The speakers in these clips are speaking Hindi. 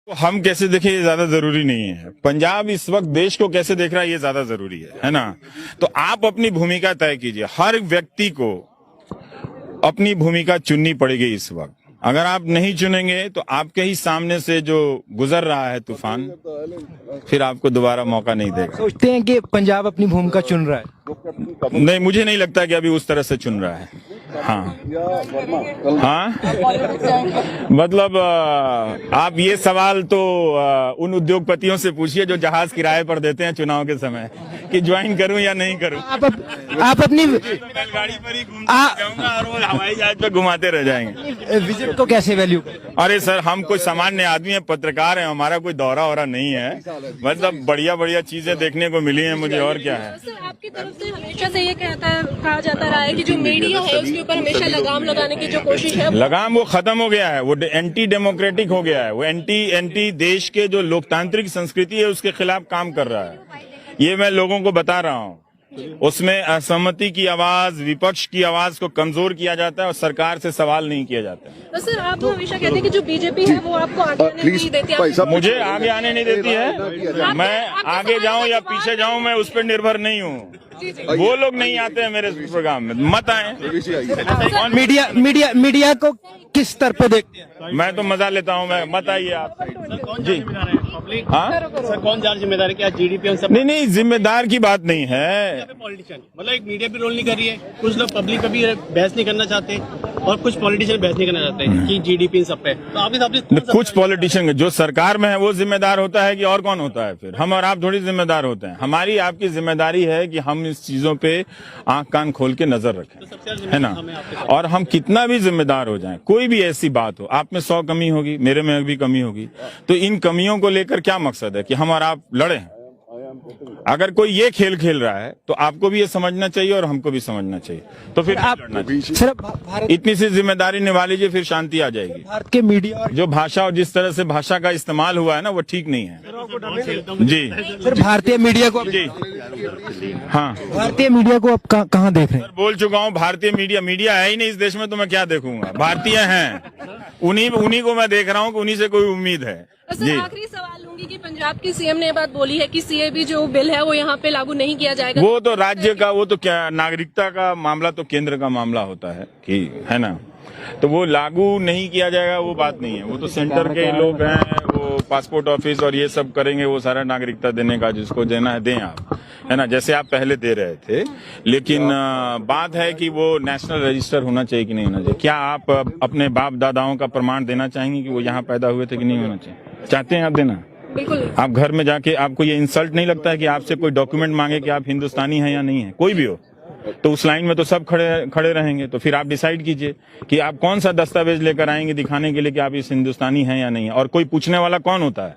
तो हम कैसे देखें ये ज्यादा जरूरी नहीं है। पंजाब इस वक्त देश को कैसे देख रहा है ये ज्यादा जरूरी है ना। तो आप अपनी भूमिका तय कीजिए। हर व्यक्ति को अपनी भूमिका चुननी पड़ेगी इस वक्त। अगर आप नहीं चुनेंगे तो आपके ही सामने से जो गुजर रहा है तूफान फिर आपको दोबारा मौका नहीं देगा। सोचते हैं कि पंजाब अपनी भूमिका चुन रहा है? नहीं, मुझे नहीं लगता कि अभी उस तरह से चुन रहा है। हाँ हाँ, मतलब आप ये सवाल तो उन उद्योगपतियों से पूछिए जो जहाज किराए पर देते हैं चुनाव के समय कि ज्वाइन करूं या नहीं करूं। आप अपनी बैलगाड़ी पर ही घूमते जाऊंगा और वो हवाई जहाज पर घुमाते रह जाएंगे। विजिट को कैसे वैल्यू? अरे सर, हम कोई सामान्य आदमी है, पत्रकार है, हमारा कोई दौरा वौरा नहीं है। मतलब बढ़िया बढ़िया चीजें देखने को मिली हैं मुझे, और क्या है। सर, आपकी तरफ से हमेशा से ये कहा जाता रहा है कि जो मीडिया है उसके ऊपर हमेशा लगाम लगाने की जो कोशिश है, लगाम वो खत्म हो गया है, वो एंटी डेमोक्रेटिक हो गया है, वो एंटी देश के जो लोकतांत्रिक संस्कृति है उसके खिलाफ काम कर रहा है। ये मैं लोगों को बता रहा हूँ। उसमें असहमति की आवाज, विपक्ष की आवाज को कमजोर किया जाता है और सरकार से सवाल नहीं किया जाता है। तो सर, आप हमेशा कहते हैं कि जो बीजेपी है वो आपको आगे आने नहीं देती है। मुझे आगे आने नहीं देती है। मैं आगे जाऊं या पीछे जाऊं मैं उस पर निर्भर नहीं हूँ। वो लोग नहीं आते हैं मेरे प्रोग्राम में, मत आए। मीडिया को किस स्तर पे देखते हैं? मैं तो मजा लेता हूँ, मैं मत आइए आप जी। हाँ सर, कौन ज्यादा जिम्मेदार है? क्या जीडीपी और सब? नहीं, जिम्मेदार की बात नहीं है। पॉलिटिशियन मतलब एक मीडिया भी रोल नहीं कर रही है, कुछ लोग पब्लिक पे भी बहस नहीं करना चाहते और कुछ पॉलिटिशियन बहस नहीं करना चाहते कि जीडीपी सब पे। तो आप कुछ पॉलिटिशियन जो सरकार में है वो जिम्मेदार होता है कि और कौन होता है? फिर हम और आप थोड़ी जिम्मेदार होते हैं। हमारी आपकी जिम्मेदारी है कि हम इस चीजों पे आंख कान खोल के नजर रखें, है ना। और हम कितना भी जिम्मेदार हो जाएं, कोई भी ऐसी बात हो, आप में 100 कमी होगी, मेरे में भी कमी होगी, तो इन कमियों को लेकर क्या मकसद है कि हम और आप लड़े? अगर कोई ये खेल खेल रहा है तो आपको भी ये समझना चाहिए और हमको भी समझना चाहिए। तो फिर आप लड़ना चाहिए। सिर्फ इतनी सी जिम्मेदारी निभा लीजिए, फिर शांति आ जाएगी। भारत के मीडिया और जो भाषा और जिस तरह से भाषा का इस्तेमाल हुआ है ना वो ठीक नहीं है जी। सिर्फ भारतीय मीडिया को जी हाँ, भारतीय मीडिया को आप कहाँ देख रहे हैं? बोल चुका हूँ, भारतीय मीडिया है ही नहीं इस देश में, तो मैं क्या देखूंगा। भारतीय हैं, उन्हीं को मैं देख रहा हूँ कि उन्हीं से कोई उम्मीद है जी। सर, आखिरी सवाल लूंगी कि पंजाब की सीएम ने ये बात बोली है कि सीएबी जो बिल है वो यहाँ पे लागू नहीं किया जाएगा। वो तो राज्य का, वो तो क्या, नागरिकता का मामला तो केंद्र का मामला होता है कि, है ना। तो वो लागू नहीं किया जाएगा वो बात नहीं है। वो तो सेंटर के लोग हैं, वो पासपोर्ट ऑफिस और ये सब करेंगे, वो सारा नागरिकता देने का जिसको देना है दें आप, है ना, जैसे आप पहले दे रहे थे। लेकिन बात है कि वो नेशनल रजिस्टर होना चाहिए कि नहीं होना चाहिए। क्या आप अपने बाप दादाओं का प्रमाण देना चाहेंगे कि वो यहाँ पैदा हुए थे कि नहीं होना चाहिए? चाहते हैं आप देना? बिल्कुल। आप घर में जाके आपको ये इंसल्ट नहीं लगता है कि आपसे कोई डॉक्यूमेंट मांगे कि आप हिंदुस्तानी हैं या नहीं है? कोई भी हो तो उस लाइन में तो सब खड़े रहेंगे। तो फिर आप डिसाइड कीजिए कि आप कौन सा दस्तावेज लेकर आएंगे दिखाने के लिए कि आप इस हिंदुस्तानी हैं या नहीं है। और कोई पूछने वाला कौन होता है?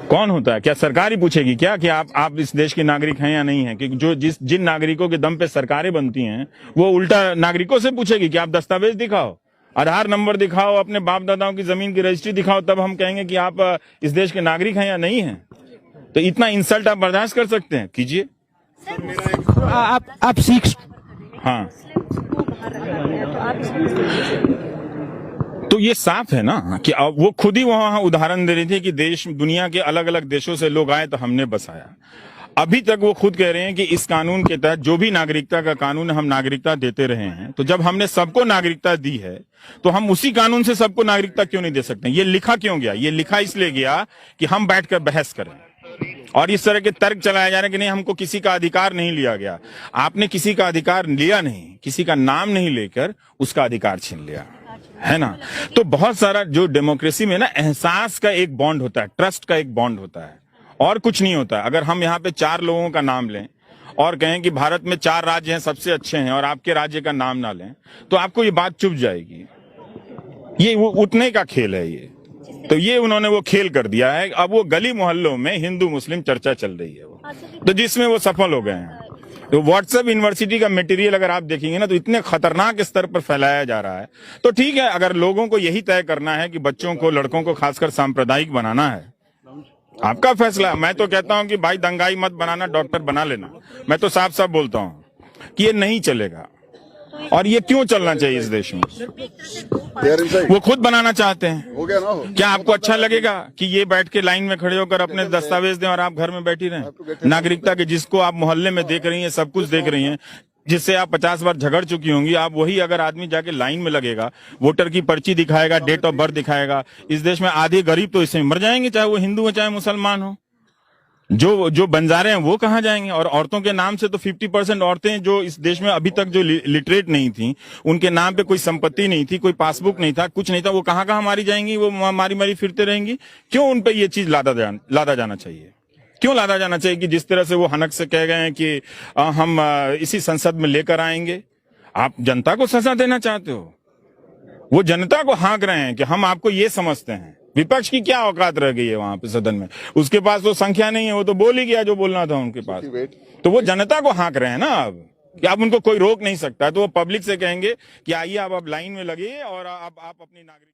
कौन होता है? क्या सरकार ही पूछेगी क्या कि आप इस देश के नागरिक हैं या नहीं है? कि जो जिन नागरिकों के दम पे सरकारें बनती हैं वो उल्टा नागरिकों से पूछेगी कि आप दस्तावेज दिखाओ, आधार नंबर दिखाओ, अपने बाप दादाओं की जमीन की रजिस्ट्री दिखाओ, तब हम कहेंगे कि आप इस देश के नागरिक हैं या नहीं हैं। तो इतना इंसल्ट आप बर्दाश्त कर सकते हैं? कीजिए। आप सीख। हाँ, तो ये साफ है ना कि वो खुद ही वहां उदाहरण दे रही थी कि देश, दुनिया के अलग अलग देशों से लोग आए तो हमने बसाया। अभी तक वो खुद कह रहे हैं कि इस कानून के तहत, जो भी नागरिकता का कानून, हम नागरिकता देते रहे हैं। तो जब हमने सबको नागरिकता दी है तो हम उसी कानून से सबको नागरिकता क्यों नहीं दे सकते? ये लिखा क्यों गया? ये लिखा इसलिए गया कि हम बैठकर बहस करें और इस तरह के तर्क चलाए जा रहे हैं कि नहीं, हमको किसी का अधिकार नहीं लिया गया। आपने किसी का अधिकार लिया नहीं, किसी का नाम नहीं लेकर उसका अधिकार छीन लिया, है ना। तो बहुत सारा जो डेमोक्रेसी में ना एहसास का एक बॉन्ड होता है, ट्रस्ट का एक बॉन्ड होता है, और कुछ नहीं होता है। अगर हम यहाँ पे 4 लोगों का नाम लें और कहें कि भारत में 4 राज्य हैं सबसे अच्छे हैं और आपके राज्य का नाम ना लें तो आपको ये बात चुभ जाएगी। ये वो उतने का खेल है ये। तो ये उन्होंने वो खेल कर दिया है। अब वो गली मोहल्लों में हिंदू मुस्लिम चर्चा चल रही है वो, तो जिसमें वो सफल हो गए हैं। तो व्हाट्सएप यूनिवर्सिटी का मटेरियल अगर आप देखेंगे ना तो इतने खतरनाक स्तर पर फैलाया जा रहा है। तो ठीक है, अगर लोगों को यही तय करना है कि बच्चों को, लड़कों को खासकर सांप्रदायिक बनाना है, आपका फैसला। मैं तो कहता हूं कि भाई दंगाई मत बनाना, डॉक्टर बना लेना। मैं तो साफ साफ बोलता हूं कि ये नहीं चलेगा। और ये क्यों चलना चाहिए इस देश में? वो खुद बनाना चाहते हैं। हो गया ना हो। क्या आपको अच्छा लगेगा कि ये बैठ के लाइन में खड़े होकर अपने दस्तावेज दें और आप घर में बैठी रहें? नागरिकता के जिसको आप मोहल्ले में देख रही हैं, सब कुछ देख रही हैं, जिससे आप 50 बार झगड़ चुकी होंगी, आप वही अगर आदमी जाके लाइन में लगेगा, वोटर की पर्ची दिखाएगा, डेट ऑफ बर्थ दिखाएगा, इस देश में आधे गरीब तो इसमें मर जाएंगे, चाहे वो हिंदू हो चाहे मुसलमान हो। जो बंजारे हैं वो कहाँ जाएंगे? और औरतों के नाम से तो 50% औरतें जो इस देश में अभी तक जो लिटरेट नहीं थी, उनके नाम पे कोई संपत्ति नहीं थी, कोई पासबुक नहीं था, कुछ नहीं था, वो कहाँ मारी जाएंगी? वो मारी मारी फिरते रहेंगी। क्यों उन पे ये चीज लादा जाना चाहिए? क्यों लादा जाना चाहिए कि जिस तरह से वो हनक से कह गए हैं कि हम इसी संसद में लेकर आएंगे? आप जनता को सजा देना चाहते हो? वो जनता को हाँक रहे हैं कि हम आपको ये समझते हैं। विपक्ष की क्या औकात रह गई है वहां पे सदन में? उसके पास तो संख्या नहीं है, वो तो बोल ही गया जो बोलना था उनके पास। तो वो जनता को हाँक रहे हैं ना अब, कि अब उनको कोई रोक नहीं सकता। तो वो पब्लिक से कहेंगे कि आइए आप अब लाइन में लगिए और आप अपनी नागरिक